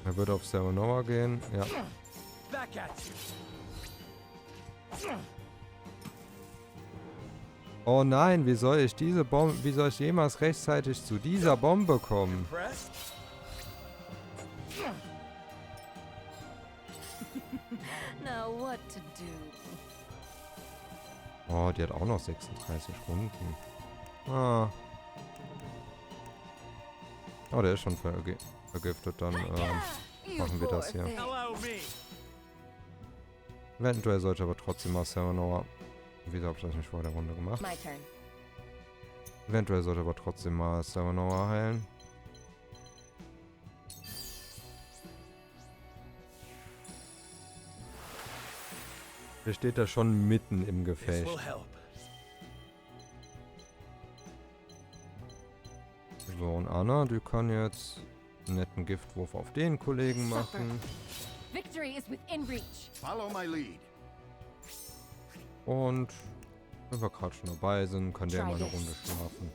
Er wird auf Serenora gehen. Ja. Oh nein, wie soll ich diese Bombe, wie soll ich jemals rechtzeitig zu dieser Bombe kommen? Oh, die hat auch noch 36 Runden. Ah. Oh, der ist schon vergiftet. Dann machen wir das hier. Eventuell sollte aber trotzdem mal Serenora... Wieso habe ich das nicht vor der Runde gemacht? Eventuell sollte aber trotzdem mal Serenora heilen. Der steht da schon mitten im Gefecht. So, und Anna, die kann jetzt einen netten Giftwurf auf den Kollegen machen. Und wenn wir gerade schon dabei sind, kann der mal eine Runde schlafen.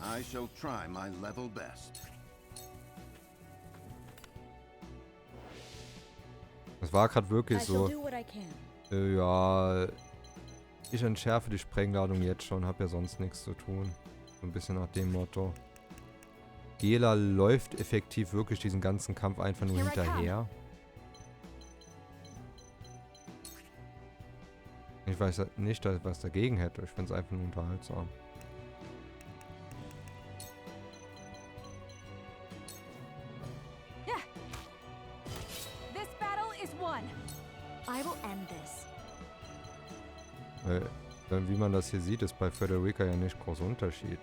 I shall try my level best. Das war gerade wirklich so. Ja, ich entschärfe die Sprengladung jetzt schon, habe ja sonst nichts zu tun. So ein bisschen nach dem Motto. Gela läuft effektiv wirklich diesen ganzen Kampf einfach nur hinterher. Ich weiß nicht, dass ich was dagegen hätte. Ich finde es einfach nur unterhaltsam. Wie man das hier sieht, ist bei Frederica ja nicht groß unterschiedlich.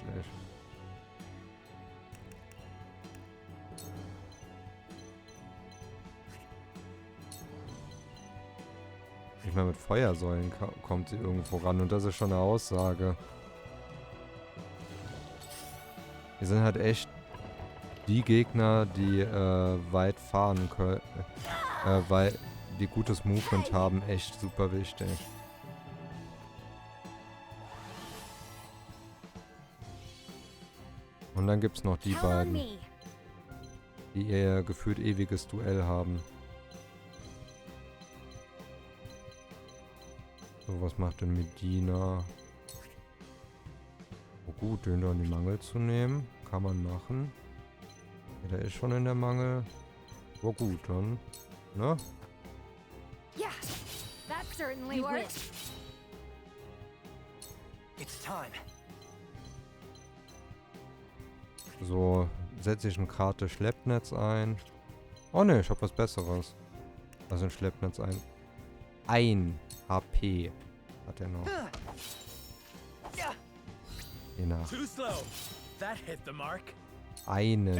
Ich meine, mit Feuersäulen kommt sie irgendwo ran und das ist schon eine Aussage. Wir sind halt echt die Gegner, die weit fahren können, weil die gutes Movement haben, echt super wichtig. Und dann gibt es noch die beiden, die ihr gefühlt ewiges Duell haben. So, was macht denn Medina? Oh gut, den da in die Mangel zu nehmen. Kann man machen. Ja, der ist schon in der Mangel. Oh gut, dann. Ne? Yeah, that certainly worked. It's time. So, setze ich eine Karte Schleppnetz ein. Oh ne, ich habe was Besseres. Also ein Schleppnetz ein. Ein HP hat er noch. Je nach. Einen.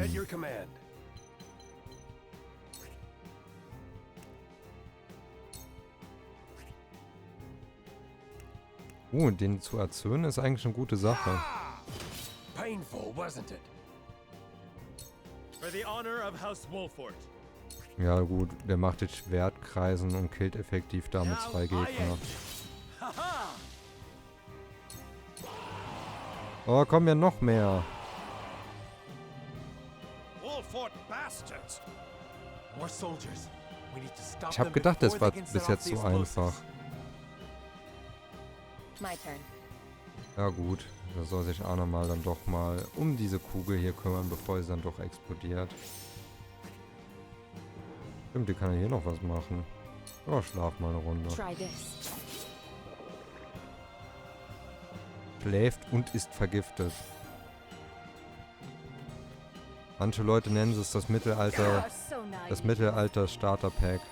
Den zu erzürnen ist eigentlich eine gute Sache. Painful, wasn't it? For the honor of Haus Wolffort. Ja gut, der macht jetzt Schwertkreisen und killt effektiv damit 2 Gegner. Oh, kommen ja noch mehr. Ich habe gedacht, das war bis jetzt so einfach. Ja gut, da soll sich Anna mal dann doch mal um diese Kugel hier kümmern, bevor sie dann doch explodiert. Stimmt, die kann ja hier noch was machen. Oh, schlaf mal eine Runde. Schläft und ist vergiftet. Manche Leute nennen es das Mittelalter Starter Pack.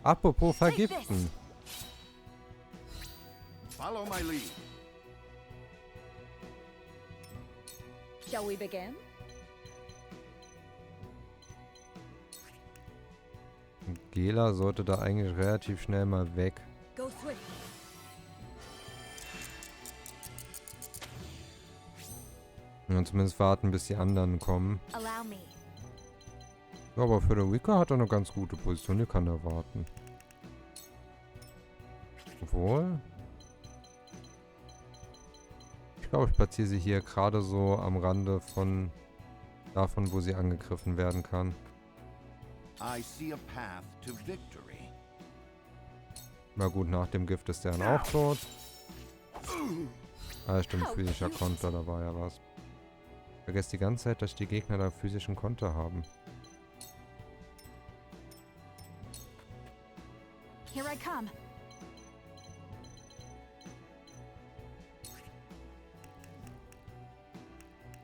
Apropos vergiften. Follow my lead. Shall we begin? Gela sollte da eigentlich relativ schnell mal weg. Go swift. Und zumindest warten, bis die anderen kommen. Allow me. Ja, aber Federica hat eine ganz gute Position, die kann da warten. Obwohl. Ich glaube, ich platziere sie hier gerade so am Rande von davon, wo sie angegriffen werden kann. I see a path to victory. Na gut, nach dem Gift ist der dann auch tot. Ah, stimmt, physischer Konter, da war ja was. Ich vergesse die ganze Zeit, dass die Gegner da physischen Konter haben. Here I come.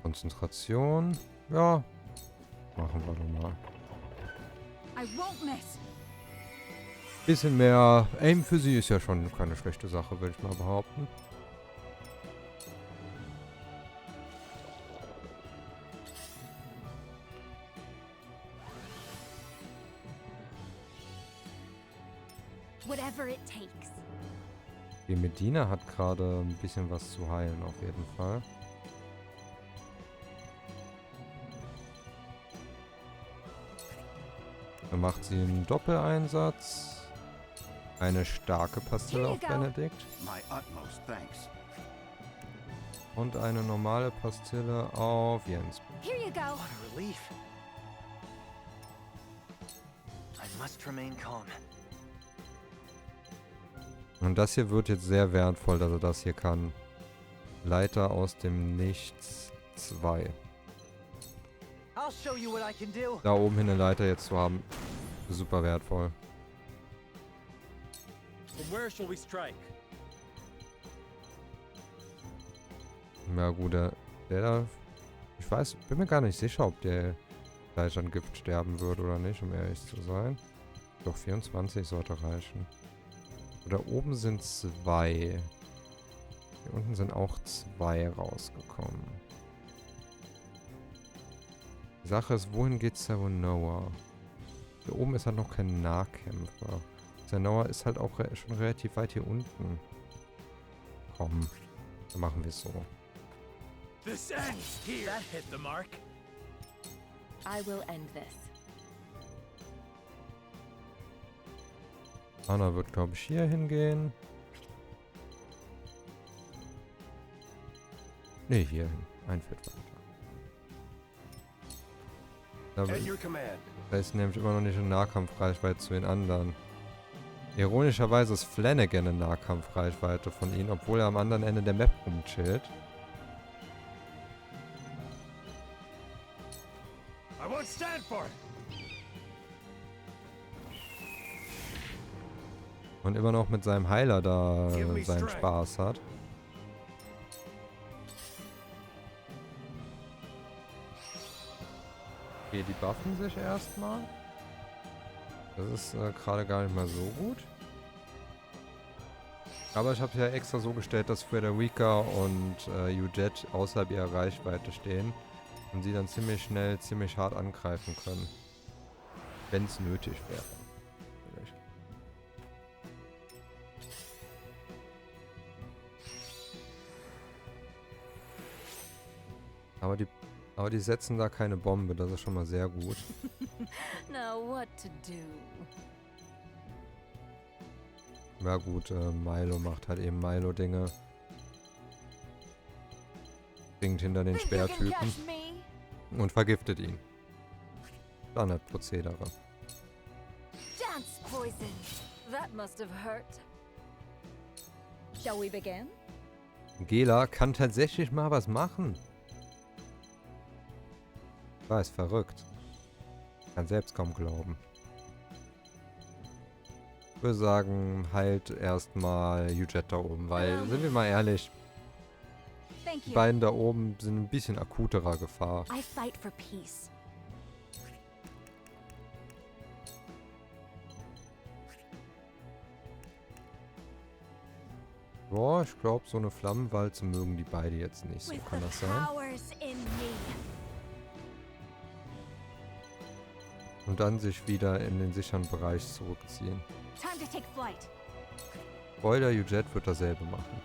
Konzentration. Ja. Machen wir nochmal. I won't miss. Bisschen mehr Aim für sie ist ja schon keine schlechte Sache, würde ich mal behaupten. Whatever it takes. Die Medina hat gerade ein bisschen was zu heilen, auf jeden Fall. Dann macht sie einen Doppeleinsatz. Eine starke Pastille auf Benedikt. My utmost thanks. Und eine normale Pastille auf Jens. Here you go. What a relief. I must remain calm. Und das hier wird jetzt sehr wertvoll, dass er das hier kann. Leiter aus dem Nichts 2. I'll show you what I can do. Da oben hin eine Leiter jetzt zu haben, super wertvoll. From where shall we strike? Ja gut, der da... Ich weiß, bin mir gar nicht sicher, ob der gleich an Gift sterben würde oder nicht, um ehrlich zu sein. Doch 24 sollte reichen. Da oben sind 2. Hier unten sind auch 2 rausgekommen. Die Sache ist, wohin geht Noah? Hier oben ist halt noch kein Nahkämpfer. Noah ist halt auch schon relativ weit hier unten. Komm, dann machen wir es so. This ends here. That hit the mark. I will end this. Anna wird, glaube ich, hier hingehen. Ne, hier hin. Ein Feld weiter. At your command. Da ist nämlich immer noch nicht in Nahkampfreichweite zu den anderen. Ironischerweise ist Flanagan in Nahkampfreichweite von ihnen, obwohl er am anderen Ende der Map rumchillt. I won't stand for it. Und immer noch mit seinem Heiler da seinen Spaß hat. Okay, die buffen sich erstmal. Das ist gerade gar nicht mal so gut. Aber ich habe es ja extra so gestellt, dass Frederica und Ujet außerhalb ihrer Reichweite stehen. Und sie dann ziemlich schnell, ziemlich hart angreifen können. Wenn es nötig wäre. Vielleicht. Aber die setzen da keine Bombe, das ist schon mal sehr gut. Now what to do? Ja gut, Milo macht halt eben Milo-Dinge. Springt hinter den Speertypen und vergiftet ihn. Standardprozedere. Dance poison. That must have hurt. Shall we begin? Gela kann tatsächlich mal was machen. War es verrückt. Kann selbst kaum glauben. Ich würde sagen, heilt erstmal Ujet da oben, weil, sind wir mal ehrlich, die beiden da oben sind ein bisschen akuterer Gefahr. I fight for peace. Boah, ich glaube, so eine Flammenwalze mögen die beide jetzt nicht. So kann das sein. Und dann sich wieder in den sicheren Bereich zurückziehen. Spoiler, Ujet wird dasselbe machen.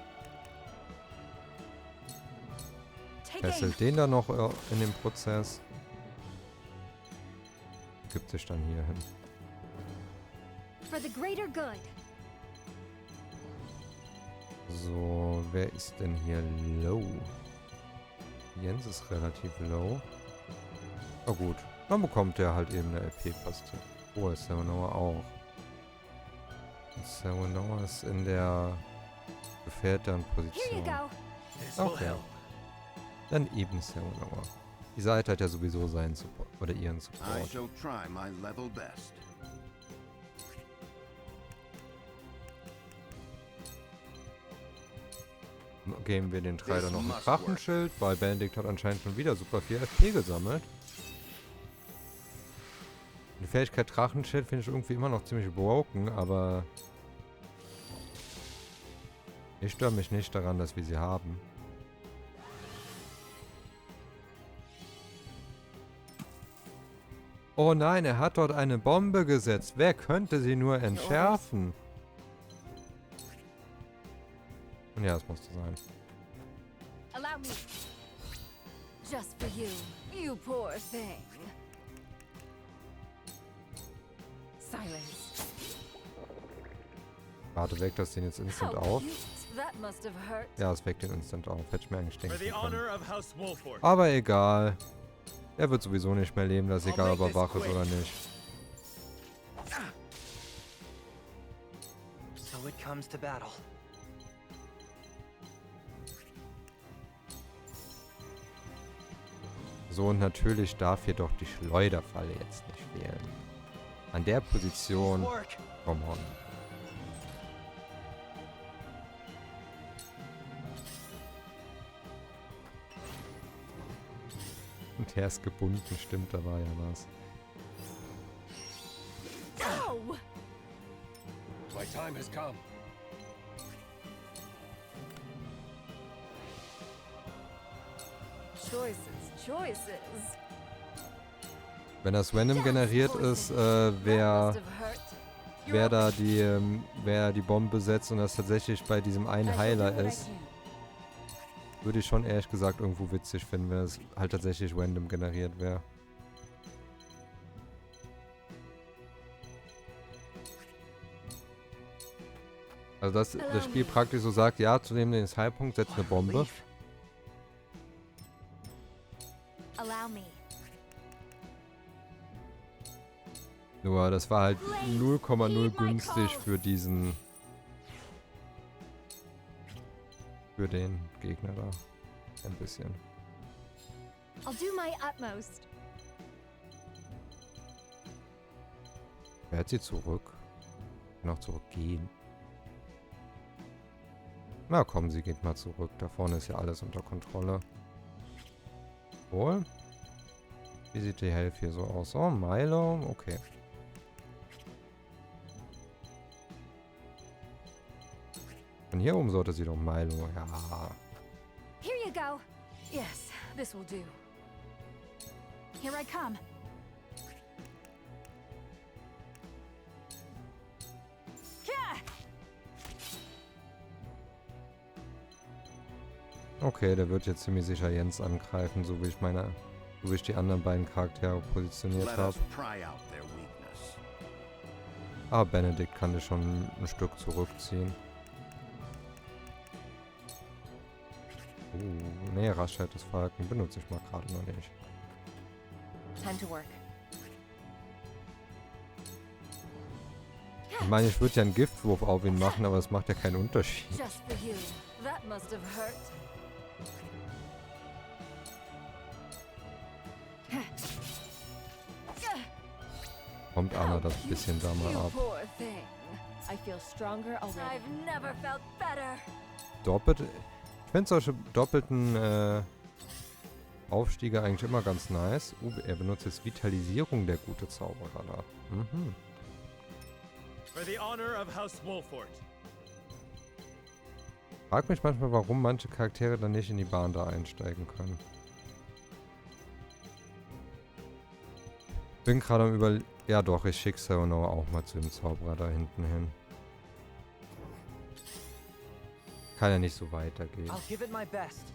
Fesselt den dann noch in dem Prozess. Gibt sich dann hier hin. So, Wer ist denn hier low? Jens ist relativ low. Na gut, dann bekommt er halt eben eine LP-Paste. Oh, ist Noah auch. Noah ist in der gefährteren Position. Okay. Dann eben Noah. Die Seite hat ja sowieso seinen Support oder ihren I Support. shall try my level best. Geben wir den Treider noch ein Drachenschild, weil Benedikt hat anscheinend schon wieder super viel FP gesammelt. Die Fähigkeit Drachenschild finde ich irgendwie immer noch ziemlich broken, aber ich störe mich nicht daran, dass wir sie haben. Oh nein, er hat dort eine Bombe gesetzt. Wer könnte sie nur entschärfen? Und ja, es musste sein. Allow me. Just for you, you poor thing. Silence. Warte, weckt das den jetzt instant How auf? cute. That must have hurt. Ja, es weckt den instant auf. Hätte ich mir eigentlich For denken the können. honor of Haus Wolffort. Aber egal. Er wird sowieso nicht mehr leben, das ist egal, ob er wach ist oder nicht. So it comes to battle. So, und natürlich darf jedoch die Schleuderfalle jetzt nicht fehlen. An der Position. Work. Come on. Und der ist gebunden, stimmt, da war ja was. Ow! My time has come. Choices. Wenn das random generiert ist, wer die Bombe setzt und das tatsächlich bei diesem einen Heiler ist, würde ich schon ehrlich gesagt irgendwo witzig finden, wenn es halt tatsächlich random generiert wäre. Also dass das Spiel praktisch so sagt, ja, zu dem Zeitpunkt setzt eine Bombe. Allow me. Nur das war halt 0,0 günstig für diesen... für den Gegner da. Ein bisschen. I'll do my utmost. Wer hat sie zurück? Noch zurückgehen. Na komm, sie geht mal zurück. Da vorne ist ja alles unter Kontrolle. Wohl. Wie sieht die Health hier so aus? Oh, Milo. Okay. Und hier oben sollte sie doch Milo. Ja. Here you go. Yes, this will do. Here I come. Okay, der wird jetzt ziemlich sicher Jens angreifen, so wie ich die anderen beiden Charaktere positioniert Let habe. us pry out their weakness. Aber Benedikt kann dich schon ein Stück zurückziehen. Nee, Raschheit des Falken benutze ich mal gerade noch nicht. Time to work. Ich meine, ich würde ja einen Giftwurf auf ihn machen, aber das macht ja keinen Unterschied. Just for you. That must have hurt. Kommt Anna das bisschen da mal ab. Poor thing. I feel stronger already. I've never felt better. Doppelt. Ich finde solche doppelten Aufstiege eigentlich immer ganz nice. Er benutzt jetzt Vitalisierung, der gute Zauberer da. Mhm. For the honor of Haus Wolffort. Frag mich manchmal, warum manche Charaktere dann nicht in die Bahn da einsteigen können. Bin gerade am überlegen. Ja doch, ich schicke Noah auch mal zu dem Zauberer da hinten hin. Kann ja nicht so weitergehen. I'll give it my best.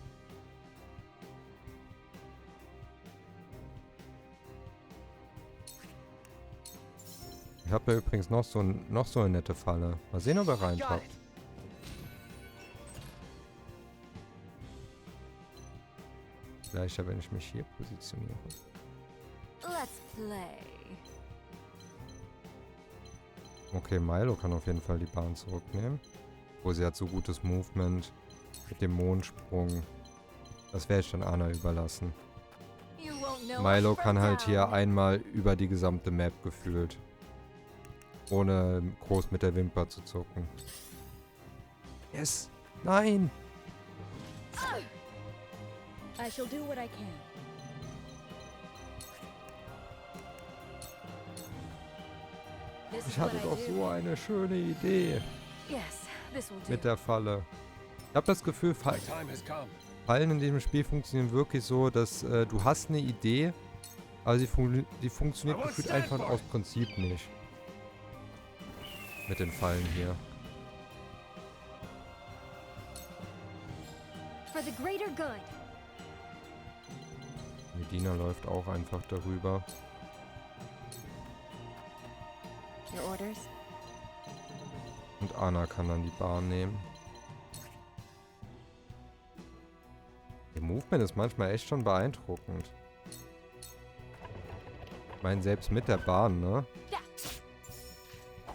Ich habe ja übrigens noch so eine nette Falle. Mal sehen, ob er Got reintappt. it. leichter, wenn ich mich hier positioniere. Let's play. Okay, Milo kann auf jeden Fall die Bahn zurücknehmen. Wo sie hat so gutes Movement mit dem Mondsprung. Das werde ich dann Anna überlassen. You won't know Milo us kann from halt hier down. einmal über die gesamte Map gefühlt. Ohne groß mit der Wimper zu zucken. Yes! Nein! I shall do what I can. This Ich is what hatte I doch do. so eine schöne Idee Yes, this will do. mit der Falle. Ich habe das Gefühl, My time has come. Fallen in diesem Spiel funktionieren wirklich so, dass du hast eine Idee, aber sie funktioniert gefühlt einfach aus Prinzip nicht. Mit den Fallen hier. For the greater good. Medina läuft auch einfach darüber. Your orders? Und Anna kann dann die Bahn nehmen. Der Movement ist manchmal echt schon beeindruckend. Ich meine, selbst mit der Bahn, ne? Ja.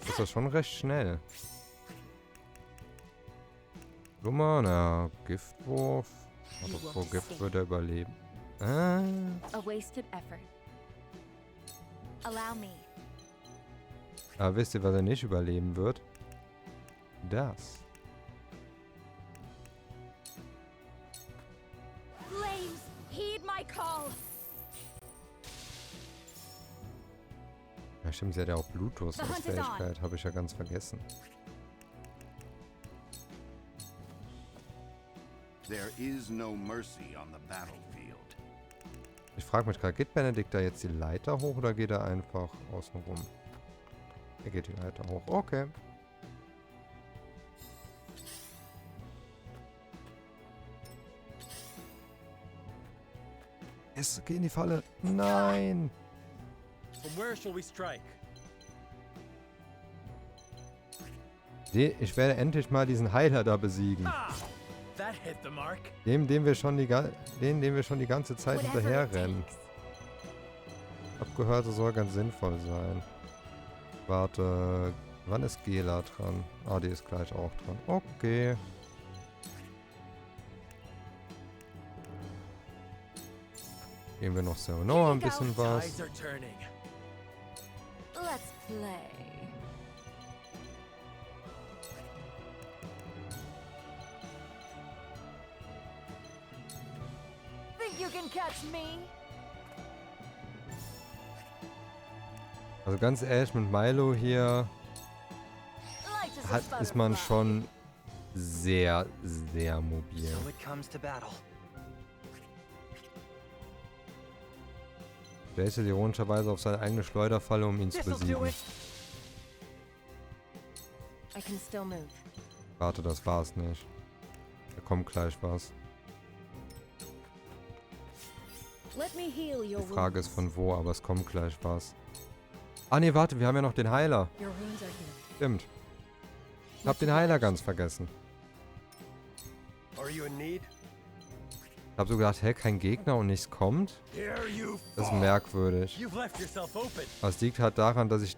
Ist das schon recht schnell. Lummer, na, Giftwurf. Aber vor Gift wird er überleben. A wasted effort. Allow me. Aber wisst ihr, was er nicht überleben wird? Das. Flames, heed my call. Ja, stimmt, sie hat ja auch Blutdurst The als hunt is on. Fähigkeit. Habe ich ja ganz vergessen. There is no mercy on the battlefield. Ich frage mich gerade, geht Benedikt da jetzt die Leiter hoch oder geht er einfach außen rum? Er geht die Leiter hoch. Okay. Es geht in die Falle. Nein! From where shall we strike? Ich werde endlich mal diesen Heiler da besiegen. Ah! That hit the mark. Dem wir schon die ganze Zeit Whatever it hinterherrennen. takes. Hab gehört, es soll ganz sinnvoll sein. Warte, wann ist Gela dran? Ah, die ist gleich auch dran. Okay. Geben wir noch Seonor ein bisschen was. Tides are turning. Let's play. Think you can catch me? Also ganz ehrlich, mit Milo hier Light as a ist man butterfly. schon sehr, sehr mobil. So it comes to battle. Der ist ironischerweise auf seine eigene Schleuderfalle, um ihn zu This'll do besiegen. it. I can still move. Warte, das war's nicht. Da kommt gleich was. Let me heal your Die Frage wounds. ist von wo, aber es kommt gleich was. Ah ne, warte, wir haben ja noch den Heiler. Your wounds are healed. Stimmt. Ich hab den Heiler ganz vergessen. Are you in need? Ich hab so gedacht, hä, kein Gegner und nichts kommt? Here you Das ist fall. merkwürdig. You've left yourself open. Aber es liegt halt daran, dass ich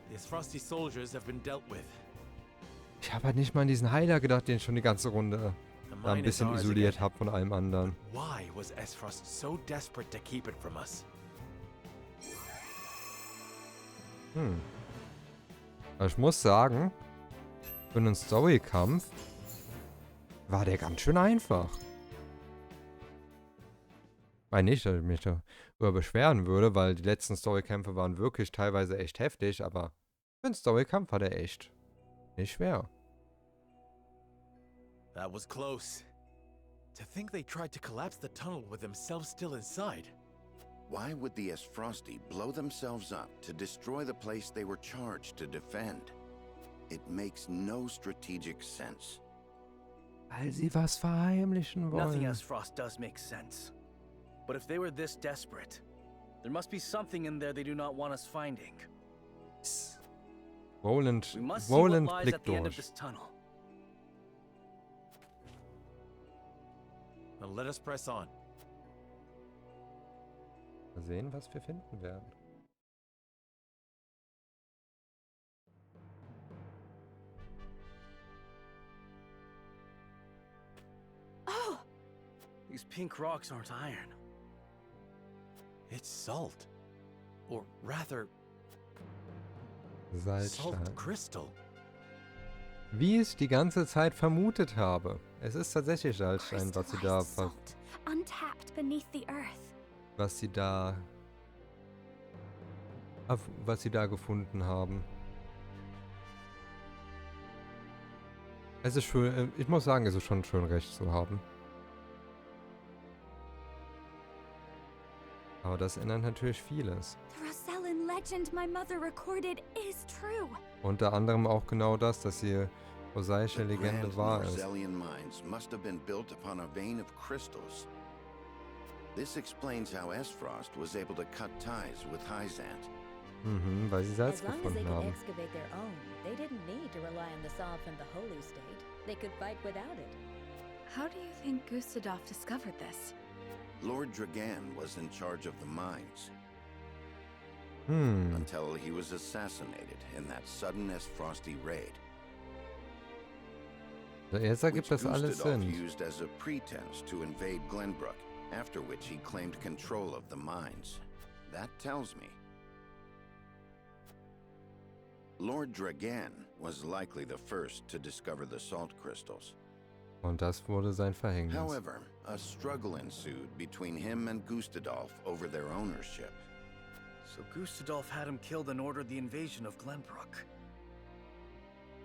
These soldiers have been dealt with. Ich habe halt nicht mal an diesen Heiler gedacht, den ich schon die ganze Runde The da ein mine is bisschen ours isoliert again. habe von allem anderen. Why was Aesfrost so desperate to keep it from us? Aber ich muss sagen, für einen Story-Kampf war der ganz schön einfach. Ich meine nicht, dass ich mich darüber beschweren würde, weil die letzten Story-Kämpfe waren wirklich teilweise echt heftig, aber für einen Story-Kampf war der echt nicht schwer. That was close. To think they tried to collapse the tunnel with themselves still inside. Why would the Aesfrosti blow themselves up to destroy the place they were charged to defend? It makes no strategic sense. Weil sie was verheimlichen Nothing wollen. Aesfrost does make sense. But if they were this desperate, there must be something in there they do not want us finding. Roland We must see what liegt lies at the end of durch. this tunnel. Now let us press on. Mal sehen, was wir finden werden. Oh! These pink rocks aren't iron. It's salt. Or rather, Salzstein. salt crystal. Wie ich die ganze Zeit vermutet habe. Es ist tatsächlich Salzstein, was sie da Crystallized salt, untapped beneath the earth. was sie da gefunden haben. Es ist schön, ich muss sagen, es ist schon schön, recht zu haben. Aber das ändert natürlich vieles. The Rosellan legend my mother recorded is true. Unter anderem auch genau das, dass die mosaische The Legende grand wahr ist. Norzelian mines must have been built upon a vein of crystals. This explains how Aesfrost was able to cut ties with Hyzant. Mhm, weil sie Salz As long as they gefunden could haben. excavate their own, they didn't need to rely on the salt from the holy state. They could fight without it. How do you think Gustadolf discovered this? Lord Dragan was in charge of the mines Hm, until he was assassinated in that sudden Aesfrosti raid, jetzt ergibt which das alles Gustadolf Sinn. used as a pretense to invade Glenbrook, after which he claimed control of the mines. That tells me Lord Dragan was likely the first to discover the salt crystals. Und das wurde sein Verhängnis. However, a struggle ensued between him and Gustadolf over their ownership. So Gustadolf had him killed and ordered the invasion of Glenbrook.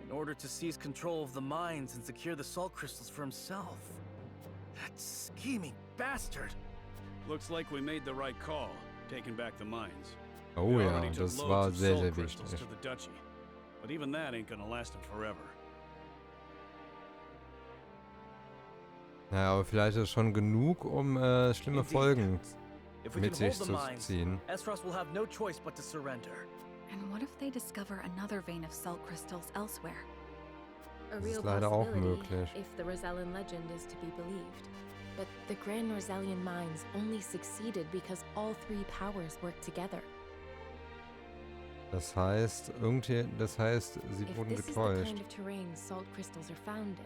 In order to seize control of the mines and secure the salt crystals for himself. That scheming bastard! Looks like we made the right call, taking back the mines. Oh We ja, already took das loads war of sehr, salt sehr crystals wichtig. to the duchy. But even that ain't gonna last them forever. Naja, aber vielleicht ist es schon genug, um schlimme Indeed. Folgen If we mit can hold sich the zu mines, ziehen. Aesfrost will have no choice but to surrender. And what if they discover another vein of salt crystals elsewhere? A Das real ist leider auch possibility, möglich. if the Rosellan legend is to be believed. But the Grand Norzelian mines only succeeded because all three powers worked together. Das heißt, sie If wurden this is the getäuscht. kind of terrain salt crystals are found in,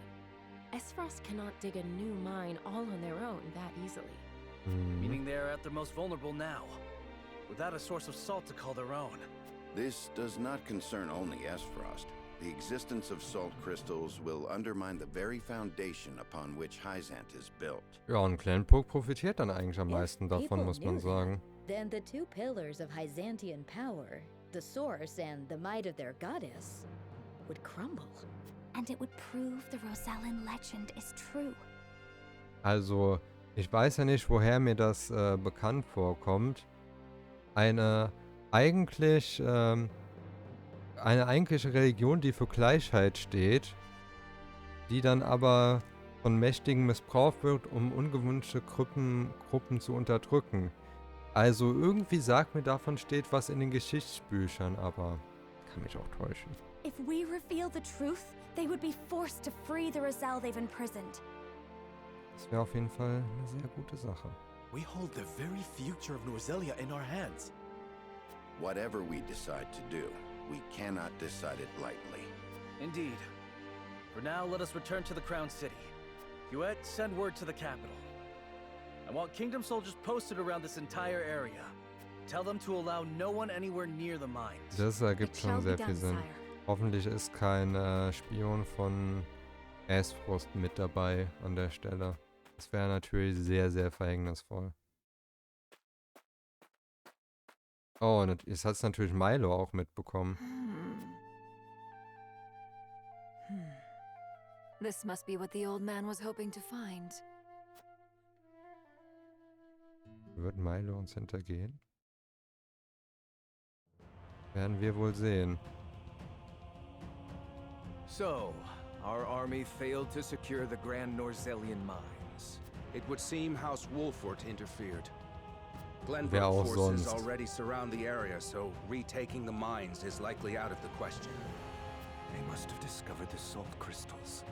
Aesfrost cannot dig a new mine all on their own that easily. Mhm. Meaning they are at their most vulnerable now, without a source of salt to call their own. This does not concern only Aesfrost. The existence of salt crystals will undermine the very foundation upon which Hyzant is built. Ja, und Glenbrook profitiert dann eigentlich am If meisten davon, people muss man knew sagen. that, then the two pillars of Hyzantian power, the source and the might of their goddess, would crumble. And it would prove the Rosellan legend is true. Also, ich weiß ja nicht, woher mir das bekannt vorkommt. Eine eigentliche Religion, die für Gleichheit steht, die dann aber von Mächtigen missbraucht wird, um ungewünschte Gruppen zu unterdrücken. Also irgendwie sagt mir, davon steht was in den Geschichtsbüchern, aber kann mich auch täuschen. If we reveal the truth, they would be forced to free the Rosell they've imprisoned. Das wäre auf jeden Fall eine sehr gute Sache. We hold the very future of Norzelia in our hands. Whatever we decide to do, we cannot decide it lightly. Indeed. For now, let us return to the Crown City. Huet, send word to the capital. I want Kingdom soldiers posted around this entire area. Tell them to allow no one anywhere near the mines. Das ergibt It shall schon be sehr done, viel Sinn. sire. Hoffentlich ist kein Spion von Aesfrost mit dabei an der Stelle. Das wäre natürlich sehr, sehr verhängnisvoll. Oh, und jetzt hat es natürlich Milo auch mitbekommen. This must be what the old man was hoping to find. Wird Milo uns hintergehen? Werden wir wohl sehen. So, our army failed to secure the Grand Norzelian mines. It would seem Haus Wolffort interfered. Wer Glenbrook auch forces sonst. already surround the area, so retaking the mines is likely out of the question. They must have discovered the salt crystals.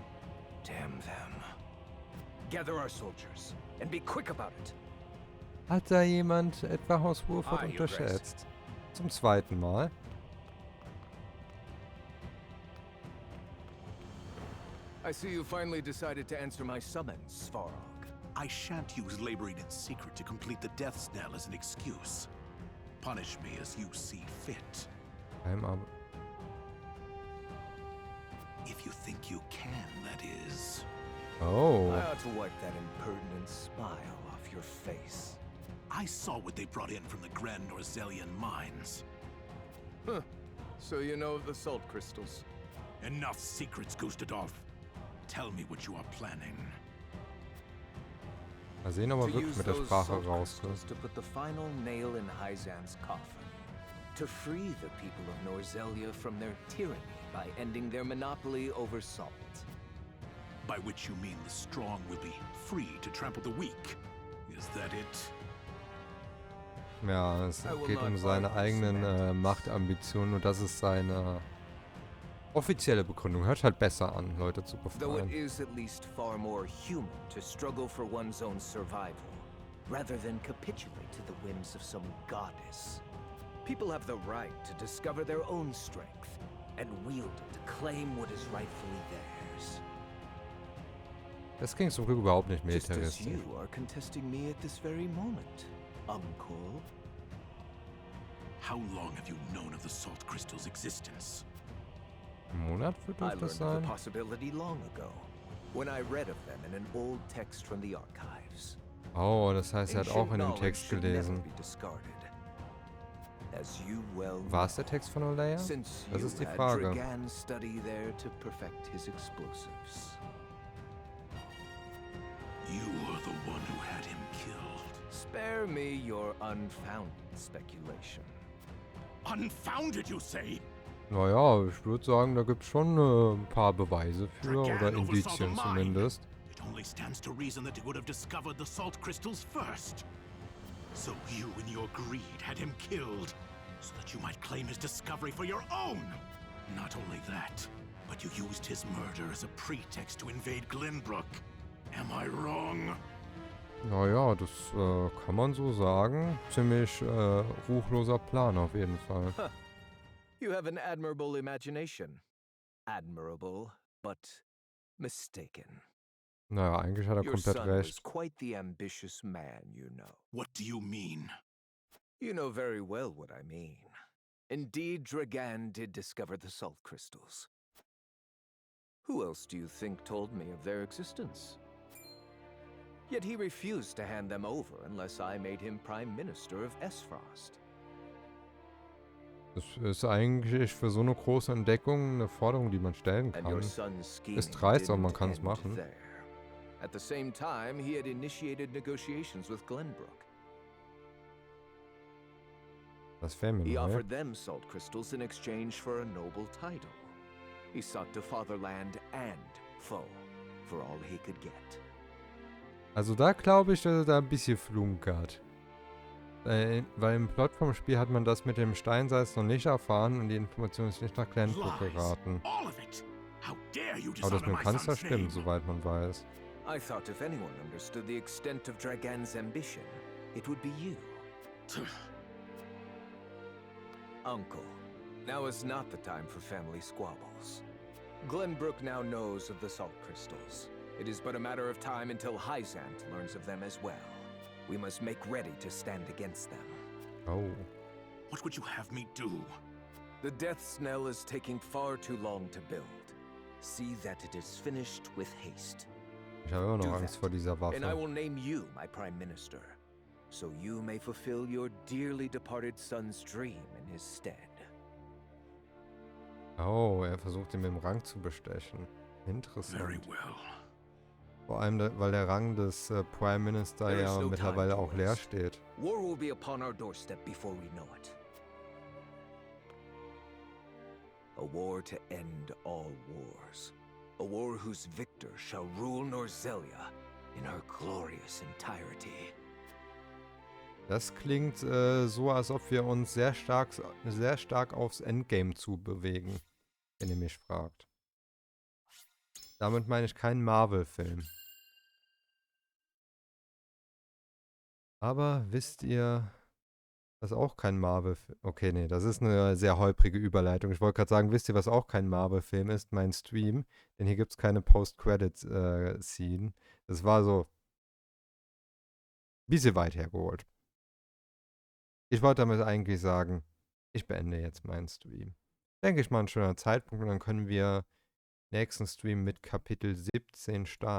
Damn them. Gather our soldiers, and be quick about it. Hat da jemand etwa Haus Wolffort Your Grace. unterschätzt? Zum zweiten Mal. I see you finally decided to answer my summons, Svarog. I shan't use laboring in secret to complete the death knell as an excuse. Punish me as you see fit. If you think you can, that is. Oh. I ought to wipe that impertinent smile off your face. I saw what they brought in from the Grand Norzelian mines. Huh. So you know of the salt crystals? Enough secrets, Gustadolf. Tell me what you are planning. Mal sehen, ob er To wirklich use mit der those Sprache salt rauskommt. crystals to put the final nail in Hyzan's coffin. To free the people of Norzelia from their tyranny by ending their monopoly over salt. By which you mean the strong will be free to trample the weak. Is that it? Ja, es geht um seine eigenen Machtambitionen und das ist seine offizielle Begründung. Hört halt besser an, Leute zu Though it befreien. is at least far more human to struggle for one's own survival, rather than capitulate to the whims of some goddess. People have the right to discover their own strength and wield it to claim what is rightfully theirs. Das ging zum Glück überhaupt nicht Just as militaristisch. you are contesting me at this very moment, Uncle. How long have you known of the salt crystal's existence? Ein Monat wird I das learned of sein? the possibility long ago, when I read of them in an old text from the archives. Oh, das heißt, er hat auch Ancient in dem knowledge Text should never gelesen. be discarded. As you well War es know, der Text von Olaya? since Das you ist die had Frage. Dragan study there to perfect his explosives. You are the one who had him killed. Spare me your unfounded speculation. Unfounded, you say? Naja, ich würde sagen, da gibt es schon ein paar Beweise für, oder Dragan oversaw the Indizien mine. zumindest. It only stands to reason that he would have discovered the salt crystals first. So you, in your greed, had him killed, so that you might claim his discovery for your own. Not only that, but you used his murder as a pretext to invade Glenbrock. Am I wrong? Naja, das kann man so sagen. Ziemlich ruchloser Plan auf jeden Fall. You have an admirable imagination. Admirable, but mistaken. Naja, eigentlich hat er Your komplett son was recht. quite the ambitious man, you know. What do you mean? You know very well what I mean. Indeed, Dragan did discover the salt crystals. Who else do you think told me of their existence? Yet he refused to hand them over unless I made him Prime Minister of Aesfrost. Das ist eigentlich für so eine große Entdeckung eine Forderung, die man stellen And your kann. son's scheming Ist dreist, aber man didn't kann es end machen. there. At the same time, he had initiated negotiations with Glenbrock. Das wäre mir He neu. offered them salt crystals in exchange for a noble title. He sought to fatherland and foe for all he could get. Also da glaube ich, dass er da ein bisschen flunkert. Weil im Plot vom Spiel hat man das mit dem Steinsalz noch nicht erfahren und die Information ist nicht nach Glenbrook geraten. All of it. How dare you Aber das dishonor mit my Panzer son's stimmt, name? soweit man weiß. I thought if anyone understood the extent of Dragan's ambition, it would be you. Uncle, now is not the time for family squabbles. Glenbrook now knows of the salt crystals. It is but a matter of time until Hyzant learns of them as well. We must make ready to stand against them. Oh. What would you have me do? The death knell is taking far too long to build. See that it is finished with haste. Ich habe immer noch Do Angst that, vor dieser and I Waffe. will name you my Prime Minister, so you may fulfill your dearly departed son's dream in his stead. Oh, er versucht ihn mit dem Rang zu bestechen. Very Interessant. well. Vor allem, weil der Rang des Prime Minister There is ja no mittlerweile time to auch leer waste. steht. War will be upon our doorstep before we know it. A war to end all wars. A war whose victor shall rule Norzelia in her glorious entirety. Das klingt so, als ob wir uns sehr stark aufs Endgame zubewegen, wenn ihr mich fragt. Damit meine ich keinen Marvel-Film. Aber wisst ihr, was auch kein Marvel-Film... Okay, nee, das ist eine sehr holprige Überleitung. Ich wollte gerade sagen, wisst ihr, was auch kein Marvel-Film ist? Mein Stream. Denn hier gibt es keine Post-Credits-Scene. Das war so ein bisschen weit hergeholt. Ich wollte damit eigentlich sagen, ich beende jetzt meinen Stream. Denke ich mal ein schöner Zeitpunkt und dann können wir nächsten Stream mit Kapitel 17 starten.